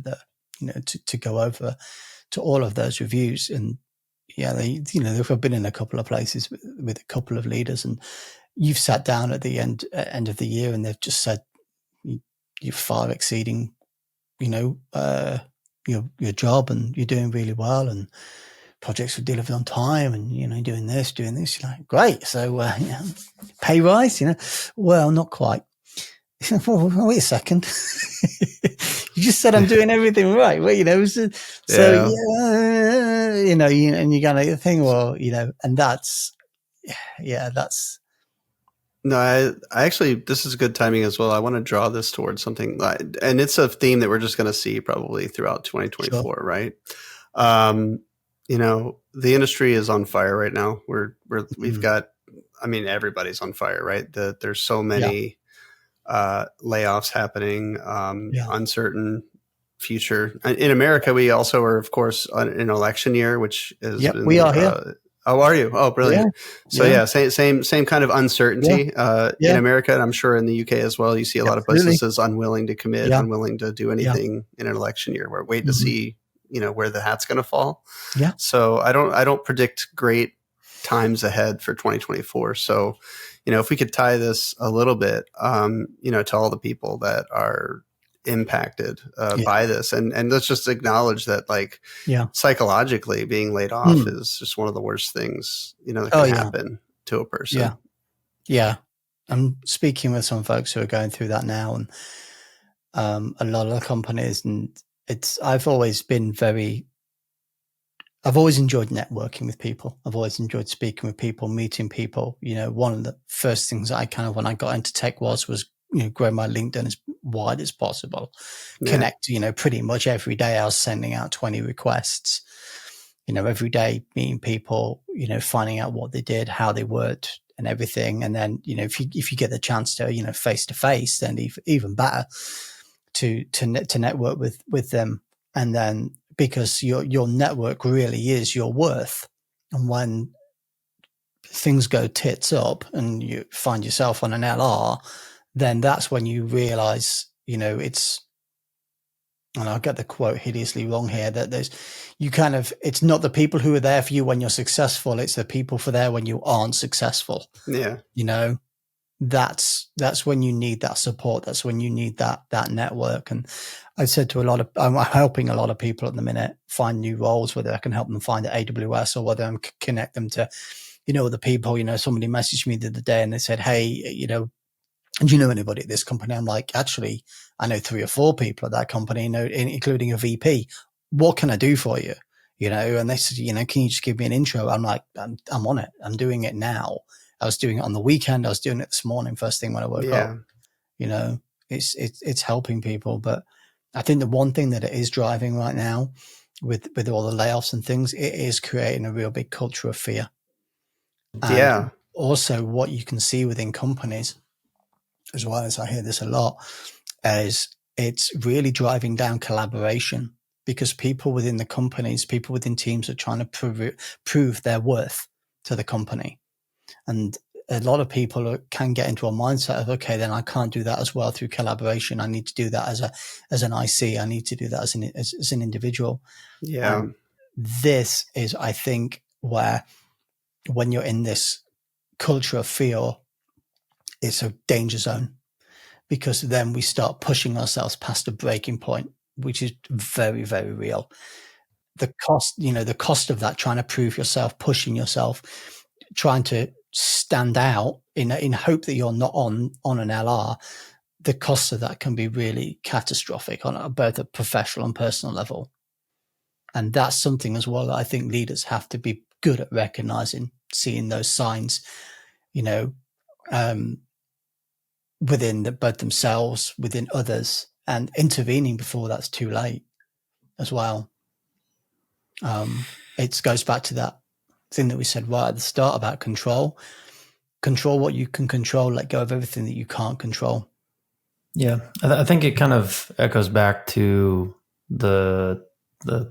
to go over to all of those reviews. And I've been in a couple of places with a couple of leaders, and you've sat down at the end of the year, and they've just said you're far exceeding, your job, and you're doing really well, and projects were delivered on time, and doing this. You're like, great. So pay rise, well, not quite. Well, wait a second. You just said I'm doing everything right. Well, and you gotta think, well, and that's. No, I actually, this is good timing as well. I want to draw this towards something, and it's a theme that we're just going to see probably throughout 2024, sure. Right? The industry is on fire right now. We've got, everybody's on fire, right? There's so many layoffs happening, uncertain future. In America, we also are, of course, in an election year, which is we are here. Oh, are you? Oh, brilliant. Yeah. So same kind of uncertainty in America, and I'm sure in the UK as well. You see a lot of businesses unwilling to commit, unwilling to do anything in an election year. We're waiting to see, where the hat's going to fall. Yeah. So I don't predict great times ahead for 2024. So, if we could tie this a little bit, to all the people that are impacted by this, and let's just acknowledge that, psychologically being laid off is just one of the worst things that can happen to a person. I'm speaking with some folks who are going through that now, and a lot of the companies, and I've always enjoyed networking with people. I've always enjoyed speaking with people, meeting people. One of the first things when I got into tech was grow my LinkedIn as wide as possible. Connect, pretty much every day I was sending out 20 requests, every day, meeting people, finding out what they did, how they worked and everything. And then, if you get the chance to, face to face, then even better to network with them. And then, because your network really is your worth. And when things go tits up and you find yourself on an LR, then that's when you realize, it's, and I'll get the quote hideously wrong here, that it's not the people who are there for you when you're successful. It's the people there when you aren't successful. Yeah. That's when you need that support. That's when you need that network. And I said to I'm helping a lot of people at the minute find new roles, whether I can help them find at AWS or whether I can connect them to, other people. Somebody messaged me the other day and they said, hey, do you know anybody at this company? I'm like, actually, I know 3 or 4 people at that company, including a VP. What can I do for you? And they said, can you just give me an intro? I'm like, I'm on it. I'm doing it now. I was doing it on the weekend. I was doing it this morning, first thing when I woke up. It's helping people. But I think the one thing that it is driving right now with all the layoffs and things, it is creating a real big culture of fear. And also what you can see within companies, as well as I hear this a lot, is it's really driving down collaboration, because people within the companies, people within teams are trying to prove their worth to the company. And a lot of people can get into a mindset of, okay, then I can't do that as well through collaboration. I need to do that as an IC. I need to do that as an individual. Yeah. This is, I think, where when you're in this culture of fear, it's a danger zone, because then we start pushing ourselves past a breaking point, which is very, very real. The cost of that, trying to prove yourself, pushing yourself, trying to stand out in hope that you're not on an LR, the costs of that can be really catastrophic on both a professional and personal level. And that's something as well that I think leaders have to be good at recognizing, seeing those signs, within both themselves, within others, and intervening before that's too late as well. It goes back to that thing that we said right at the start about control what you can control, let go of everything that you can't control. Yeah. I think it kind of echoes back to the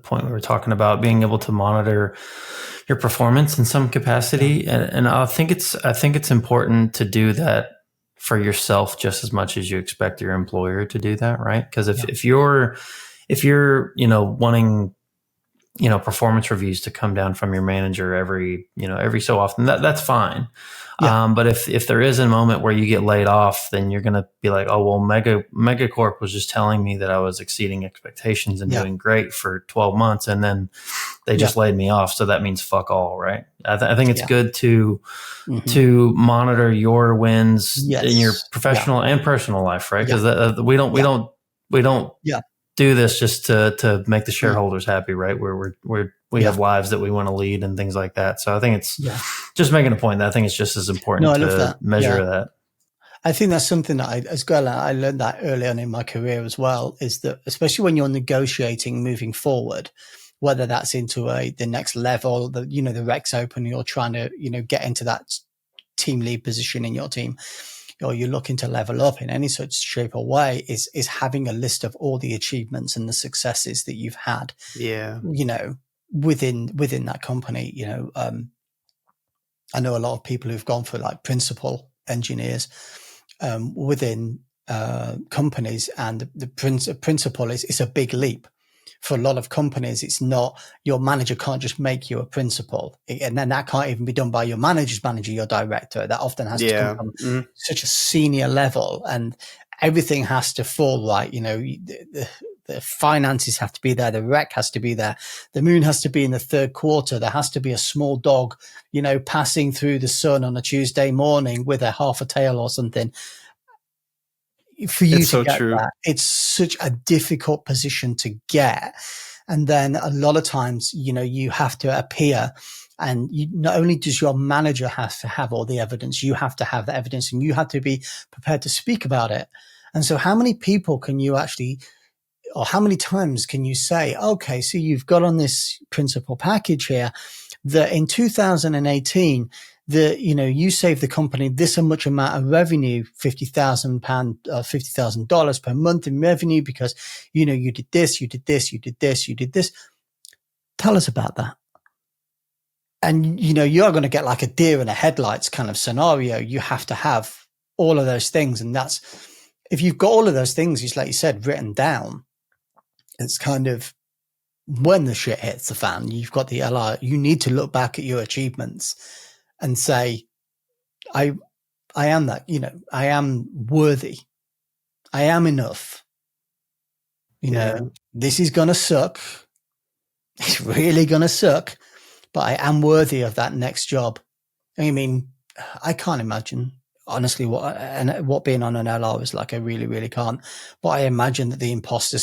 point we were talking about being able to monitor your performance in some capacity. Yeah. And I think it's important to do that for yourself just as much as you expect your employer to do that. Right. Because if you're wanting, performance reviews to come down from your manager every so often, that's fine. Yeah. But if there is a moment where you get laid off, then you're going to be like, oh, well, Megacorp was just telling me that I was exceeding expectations and doing great for 12 months. And then they just laid me off. So that means fuck all, right? I think it's good to monitor your wins in your professional and personal life, right? Because we don't do this just to make the shareholders happy, right? We have lives that we want to lead and things like that. So I think it's just making a point that I think it's just as important to measure that. I think that's something that I learned that early on in my career as well, is that especially when you're negotiating moving forward, whether that's into the next level, the Rex Open, you're trying to, get into that team lead position in your team, or you're looking to level up in any such shape or way, is having a list of all the achievements and the successes that you've had. Yeah. Within that company, I know a lot of people who've gone for like principal engineers within companies, and the principal is a big leap. For a lot of companies, it's not, your manager can't just make you a principal. And then that can't even be done by your manager's manager, your director. That often has to come from such a senior level, and everything has to fall right. The finances have to be there. The rec has to be there. The moon has to be in the third quarter. There has to be a small dog, passing through the sun on a Tuesday morning with a half a tail or something. For you to get that, it's such a difficult position to get. And then a lot of times, you have to appear, and not only does your manager have to have all the evidence, you have to have the evidence, and you have to be prepared to speak about it. And so how many people can you actually, or how many times can you say, okay, so you've got on this principal package here that in 2018, you saved the company this much amount of revenue, £50,000, $50,000 per month in revenue because, you did this, you did this, you did this, you did this. Tell us about that. And, you're going to get like a deer in the headlights kind of scenario. You have to have all of those things. And that's, if you've got all of those things, just like you said, written down, it's kind of, when the shit hits the fan, you've got the LR, you need to look back at your achievements and say, I am that, I am worthy. I am enough. This is going to suck. It's really going to suck, but I am worthy of that next job. I mean, I can't imagine, honestly, what being on an LR is like. I really, really can't. But I imagine that the imposter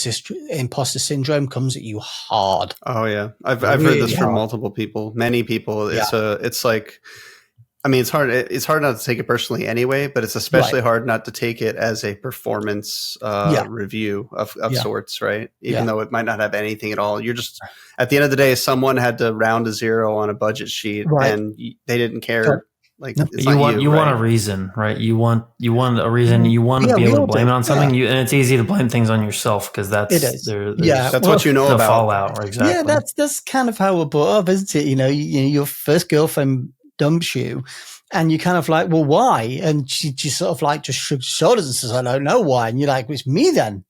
syndrome comes at you hard. Oh yeah, I've really heard this from multiple people, many people. It's like, I mean, it's hard. It's hard not to take it personally anyway, but it's especially hard not to take it as a performance review of sorts, right? Even though it might not have anything at all. You're just, at the end of the day, someone had to round a zero on a budget sheet, and they didn't care. Like, it's you want a reason, right? You want a reason. You want to be able to blame it on something. And it's easy to blame things on yourself because that's that's what you know about fallout. Exactly. Yeah, that's kind of how we're brought up, isn't it? Your first girlfriend dumps you, and you're kind of like, well, why? And she sort of like just shrugs shoulders and says, I don't know why. And you're like, well, it's me then,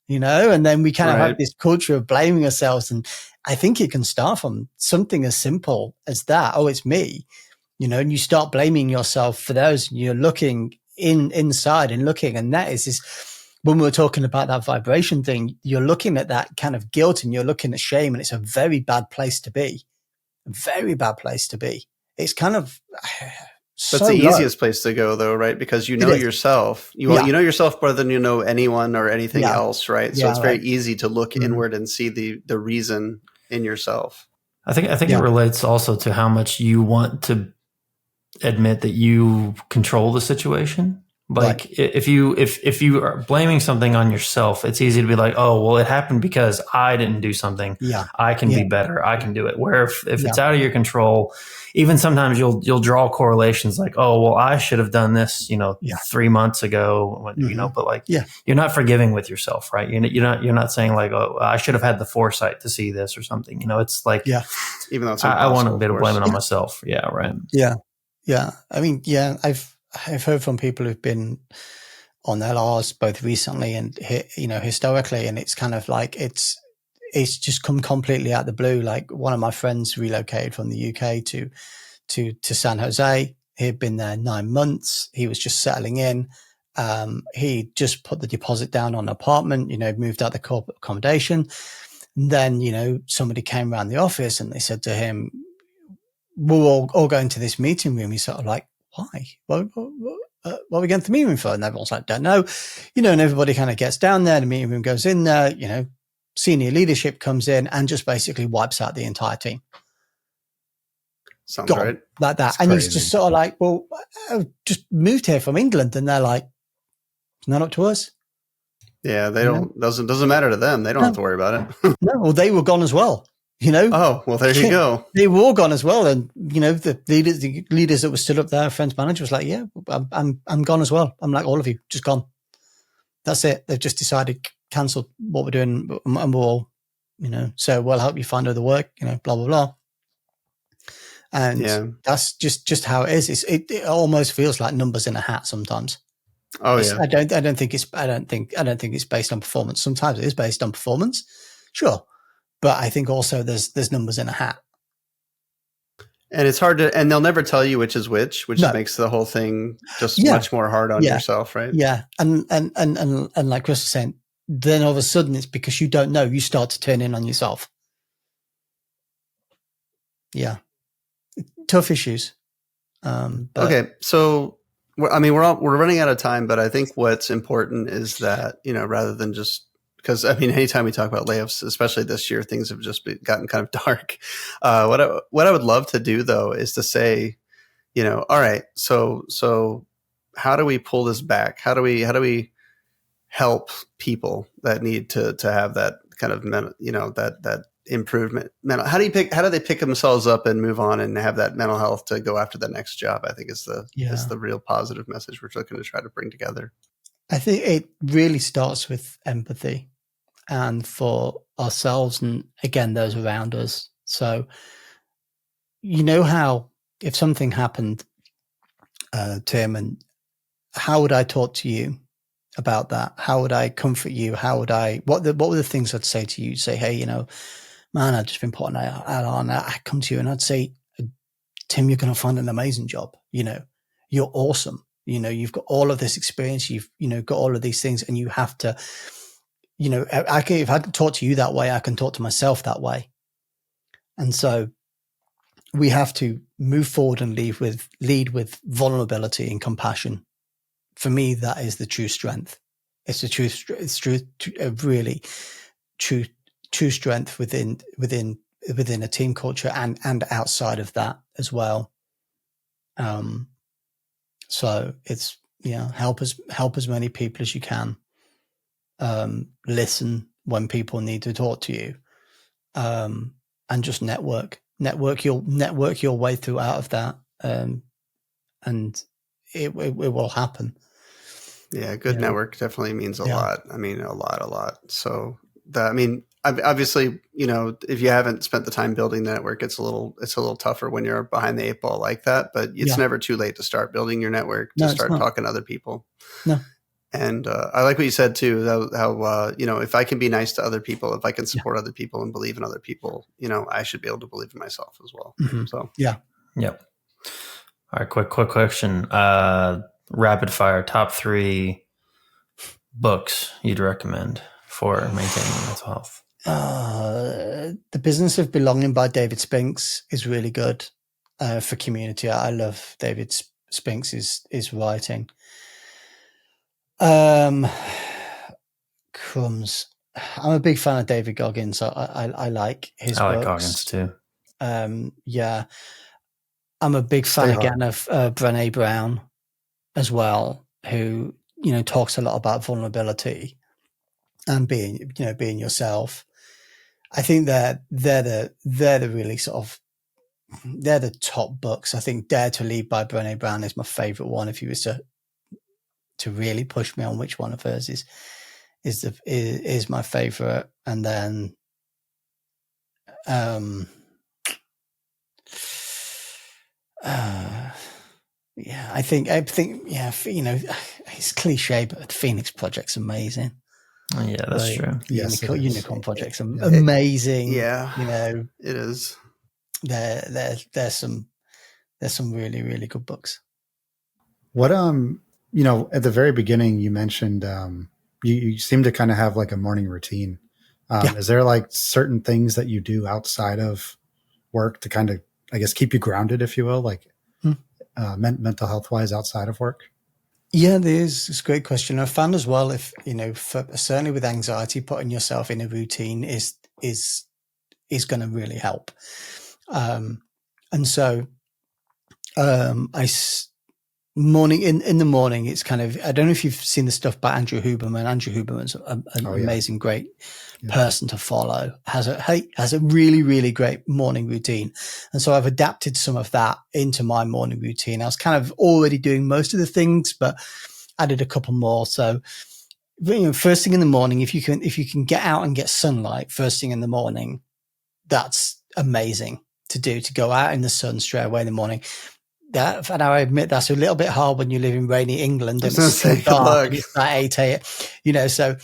and then we kind of have this culture of blaming ourselves. And I think it can start from something as simple as that. Oh, it's me, and you start blaming yourself for those, and you're looking inside and looking. And that is this, when we were talking about that vibration thing, you're looking at that kind of guilt and you're looking at shame, and it's a very bad place to be. A very bad place to be. It's kind of That's the easiest place to go, though, right? Because you know yourself. You know yourself better than you know anyone or anything else, right? So it's very easy to look inward and see the reason in yourself. I think it relates also to how much you want to admit that you control the situation. Like if you are blaming something on yourself, it's easy to be like, oh, well, it happened because I didn't do something. Yeah. I can be better. I can do it. Where if it's out of your control, even sometimes you'll draw correlations like, oh, well, I should have done this, 3 months ago, but you're not forgiving with yourself, right? You're not saying like, oh, I should have had the foresight to see this or something. It's like, even though it's I want a bit of blame it on myself. Yeah. Right. Yeah. Yeah. I mean, I've heard from people who've been on LRs both recently and historically, and it's kind of like it's just come completely out of the blue. Like one of my friends relocated from the UK to San Jose. He'd been there 9 months. He was just settling in. He just put the deposit down on an apartment. Moved out the corporate accommodation. And then somebody came around the office and they said to him, "We're all going to this meeting room." He's sort of like, why? What are we going to the meeting room for? And everyone's like, don't know. And everybody kind of gets down there. The meeting room goes in there, senior leadership comes in and just basically wipes out the entire team. Sounds right. Like that. That's and crazy. He's just sort of like, well, I just moved here from England. And they're like, it's not up to us. Yeah, they don't, doesn't matter to them. They don't have to worry about it. No, well, they were gone as well. Oh, well, there you go. They were all gone as well. And, the leaders that were stood up there, friend's manager was like, yeah, I'm gone as well. I'm like, all of you, just gone. That's it. They've just decided, cancelled what we're doing. And we're all, so we'll help you find other work, blah, blah, blah. And that's just how it is. It almost feels like numbers in a hat sometimes. Oh, yeah. I don't think it's based on performance. Sometimes it is based on performance. Sure. But I think also there's numbers in a hat. And it's hard and they'll never tell you which is which makes the whole thing just much more hard on yourself, right? Yeah. And like Chris was saying, then all of a sudden it's because you don't know, you start to turn in on yourself. Yeah. Tough issues. Okay. So, we're running out of time, but I think what's important is that, rather than just, because anytime we talk about layoffs, especially this year, things have just gotten kind of dark. What I would love to do though is to say, all right, so how do we pull this back? How do we help people that need to have that kind of that improvement? How do they pick themselves up and move on and have that mental health to go after the next job? I think is the real positive message we're looking to try to bring together. I think it really starts with empathy. And for ourselves and again, those around us. So, how if something happened, Tim, and how would I talk to you about that? How would I comfort you? What were the things I'd say to you? Say, hey, man, I've just been put on. I come to you and I'd say, Tim, you're going to find an amazing job. You're awesome. You've got all of this experience. You've, got all of these things and you have to, if I can talk to you that way, I can talk to myself that way. And so we have to move forward and lead with vulnerability and compassion. For me, that is the true strength. It's the truth. It's true. Really true strength within a team culture and outside of that as well. So it's, help as many people as you can. Listen when people need to talk to you, and just network your way through out of that. And it will happen. Yeah. Good network definitely means a lot. A lot. So obviously, if you haven't spent the time building the network, it's a little tougher when you're behind the 8 ball like that, but it's never too late to start building your network, to start talking to other people. No. And I like what you said too, how if I can be nice to other people, if I can support other people and believe in other people, I should be able to believe in myself as well. Mm-hmm. So Yep. All right, quick question. Rapid fire, top 3 books you'd recommend for maintaining mental health. The Business of Belonging by David Spinks is really good for community. I love David Spinks is writing. Crumbs. I'm a big fan of David Goggins. I like his I books. like Goggins too. Yeah. I'm a big fan again of Brené Brown as well, who, talks a lot about vulnerability and being yourself. I think they're the really sort of, they're the top books. I think Dare to Lead by Brené Brown is my favorite one. If you was to really push me on which one of hers is my favorite. And then, I think, it's cliche, but the Phoenix Project's amazing. Yeah, that's true. Yes, Unicorn Project's amazing. Yeah, it is. There's some really, really good books. What at the very beginning you mentioned you seem to kind of have like a morning routine. Is there like certain things that you do outside of work to kind of, I guess, keep you grounded, if you will, like mental health wise outside of work? Yeah, there is. It's a great question. I found as well, if certainly with anxiety, putting yourself in a routine is going to really help. And so, morning in the morning, it's kind of, I don't know if you've seen the stuff by Andrew Huberman. Andrew Huberman's an amazing, great person to follow. Has a really, really great morning routine. And so I've adapted some of that into my morning routine. I was kind of already doing most of the things, but added a couple more. So, first thing in the morning, if you can get out and get sunlight first thing in the morning, that's amazing to do, to go out in the sun straight away in the morning. And I admit that's a little bit hard when you live in rainy England and it's still dark and it's at 8 a.m. So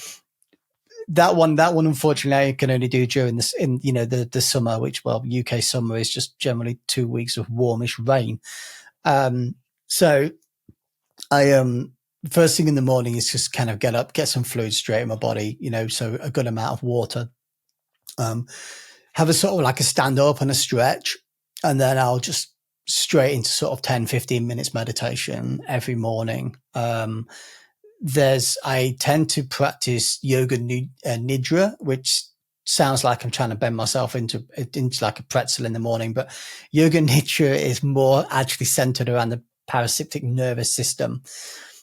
that one, unfortunately, I can only do during this, the summer, which, UK summer is just generally 2 weeks of warmish rain. So I, first thing in the morning is just kind of get up, get some fluid straight in my body, so a good amount of water, have a sort of like a stand up and a stretch. And then I'll just straight into sort of 10, 15 minutes meditation every morning. I tend to practice yoga nidra, which sounds like I'm trying to bend myself into like a pretzel in the morning, but yoga nidra is more actually centered around the parasympathetic nervous system.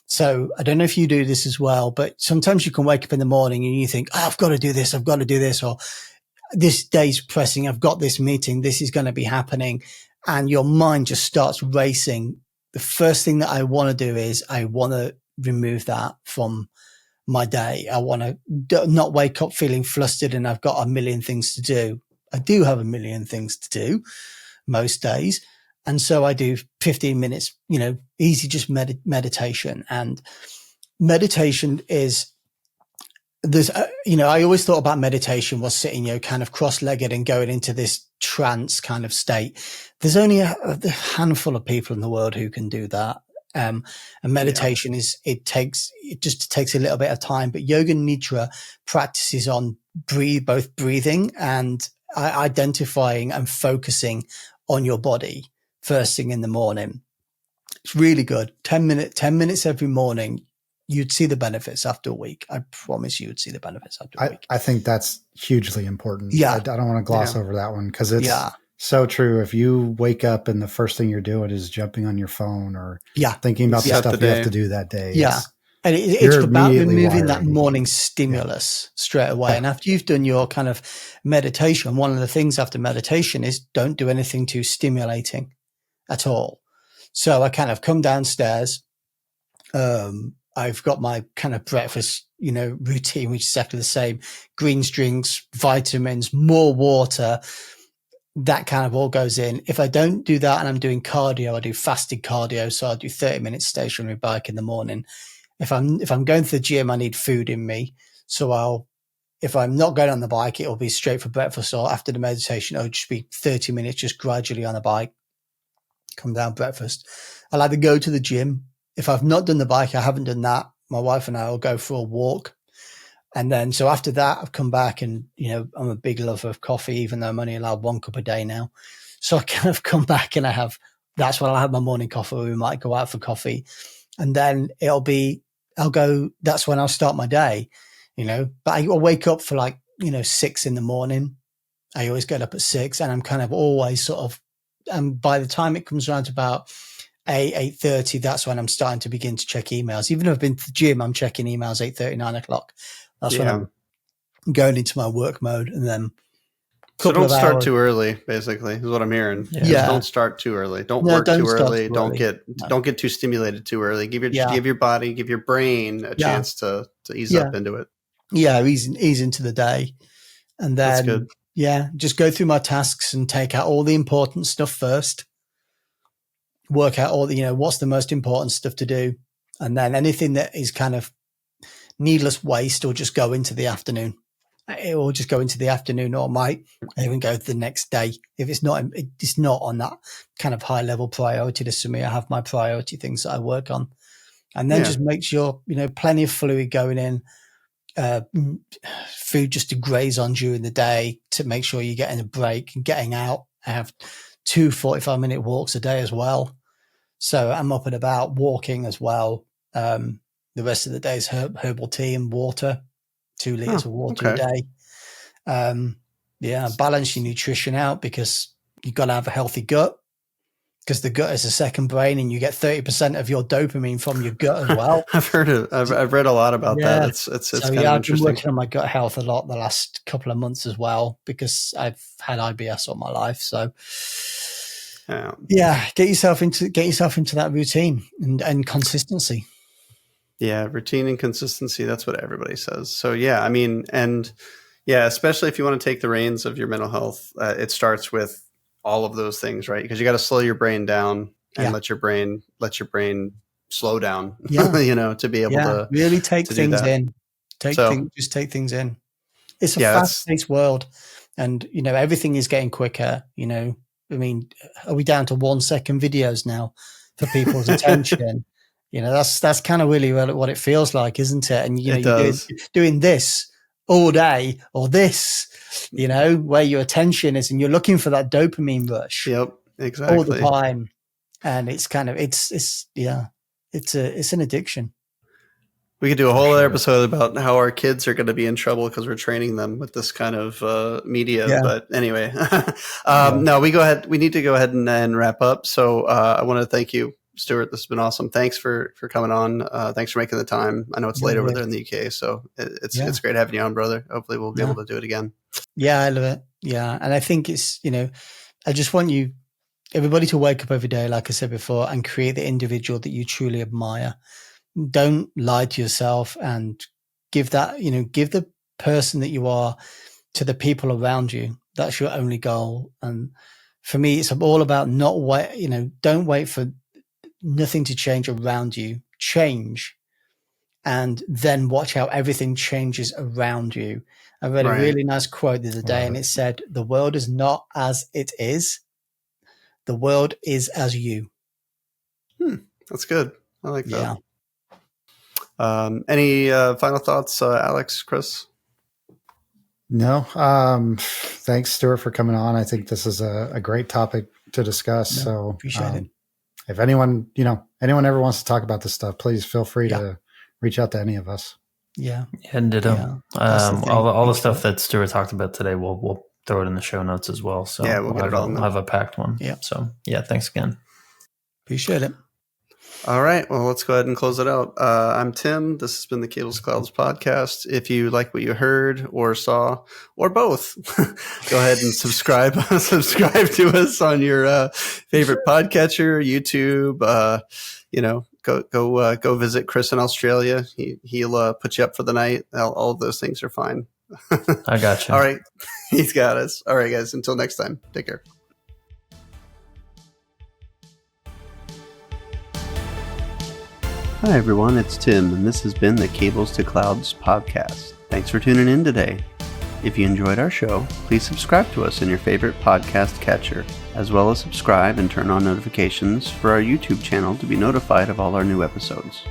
So I don't know if you do this as well, but sometimes you can wake up in the morning and you think, I've got to do this, or this day's pressing, I've got this meeting, this is going to be happening. And your mind just starts racing. The first thing that I want to do is I want to remove that from my day. I want to not wake up feeling flustered and I've got a million things to do. I do have a million things to do most days. And so I do 15 minutes, easy, just meditation. And meditation is, I always thought about meditation was sitting, kind of cross-legged and going into this trance kind of state. There's only a handful of people in the world who can do that. And meditation it just takes a little bit of time, but yoga nidra practices on both breathing and identifying and focusing on your body first thing in the morning. It's really good. 10 minutes every morning. You'd see the benefits after a week. I promise you would see the benefits after a week. I think that's hugely important. Yeah. I don't want to gloss over that one because it's so true. If you wake up and the first thing you're doing is jumping on your phone or thinking about the stuff you have to do that day. Yeah. And it's about removing that morning stimulus straight away. And after you've done your kind of meditation, one of the things after meditation is don't do anything too stimulating at all. So I kind of come downstairs. I've got my kind of breakfast, routine, which is exactly the same. Greens drinks, vitamins, more water. That kind of all goes in. If I don't do that and I'm doing cardio, I do fasted cardio. So I'll do 30 minutes stationary bike in the morning. If I'm going to the gym, I need food in me. So if I'm not going on the bike, it'll be straight for breakfast, or after the meditation, it'll just be 30 minutes, just gradually on the bike, come down, breakfast. I'll either go to the gym. If I've not done the bike, I haven't done that. My wife and I will go for a walk. And then, so after that, I've come back and, I'm a big lover of coffee, even though I'm only allowed 1 cup a day now. So I kind of come back and I have that's when I'll have my morning coffee. We might go out for coffee, and then that's when I'll start my day, but I'll wake up for 6 in the morning. I always get up at 6, and I'm kind of always sort of, and by the time it comes around to about 8:30, that's when I'm starting to begin to check emails. Even if I've been to the gym, I'm checking emails 8:30, 9 o'clock. That's when I'm going into my work mode, and then so don't start too early, basically, is what I'm hearing. Yeah. Don't start too early. Don't work too early. Don't get too stimulated too early. Give your body, give your brain a chance to ease up into it. Yeah, ease into the day. And then, that's good. Just go through my tasks and take out all the important stuff first. Work out all the, what's the most important stuff to do. And then anything that is kind of needless waste will just go into the afternoon. It will just go into the afternoon, or might even go to the next day. If it's not on that kind of high level priority list for me, I have my priority things that I work on. And then just make sure, plenty of fluid going in, food just to graze on during the day to make sure you're getting a break and getting out. I have 2 45-minute walks a day as well. So I'm up and about walking as well. The rest of the day is herbal tea and water. 2 liters of water a day. Balance your nutrition out, because you've got to have a healthy gut, because the gut is a second brain, and you get 30% of your dopamine from your gut as well. I've read a lot about that. It's kind of interesting. I've been working on my gut health a lot the last couple of months as well, because I've had IBS all my life. So get yourself into that routine and consistency. Yeah, routine and consistency. That's what everybody says. So especially if you want to take the reins of your mental health, it starts with all of those things, right? Because you got to slow your brain down and let your brain slow down, to be able to really take things in. Just take things in. It's a fast-paced world, and everything is getting quicker. I mean, are we down to 1 second videos now for people's attention? That's kind of really what it feels like, isn't it? And you're doing this all day, or this, where your attention is, and you're looking for that dopamine rush. Yep, exactly. All the time, and it's kind of it's an addiction. We could do a whole other episode about how our kids are going to be in trouble because we're training them with this kind of media. Yeah. But anyway, no, we need to go ahead and wrap up. So I want to thank you, Stuart. This has been awesome. Thanks for coming on. Thanks for making the time. I know it's late over there in the UK, so it's great having you on, brother. Hopefully we'll be able to do it again. Yeah, I love it. Yeah. And I think it's, I just want everybody to wake up every day, like I said before, and create the individual that you truly admire. Don't lie to yourself, and give the person that you are to the people around you. That's your only goal. And for me, it's all about don't wait for nothing to change around you. Change, and then watch how everything changes around you. I read a really nice quote the other day, and it said, "The world is not as it is. The world is as you." That's good. I like that. Yeah. Any final thoughts, Alex, Chris? No. Thanks, Stuart, for coming on. I think this is a great topic to discuss. So appreciate it. If anyone ever wants to talk about this stuff, please feel free to reach out to any of us. Yeah. And ditto. All the stuff that Stuart talked about today, we'll throw it in the show notes as well. So we'll get it all. We'll have a packed one. Yeah. So thanks again. Appreciate it. All right. Well, let's go ahead and close it out. I'm Tim. This has been the Cables to Clouds podcast. If you like what you heard or saw, or both, go ahead and subscribe to us on your favorite podcatcher, YouTube. Go visit Chris in Australia. He'll put you up for the night. All of those things are fine. I got you. All right. He's got us. All right, guys. Until next time. Take care. Hi, everyone. It's Tim, and this has been the Cables to Clouds podcast. Thanks for tuning in today. If you enjoyed our show, please subscribe to us in your favorite podcast catcher, as well as subscribe and turn on notifications for our YouTube channel to be notified of all our new episodes.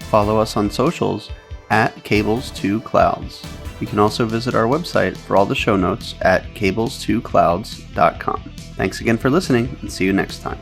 Follow us on socials at Cables2Clouds. You can also visit our website for all the show notes at cables2clouds.com. Thanks again for listening, and see you next time.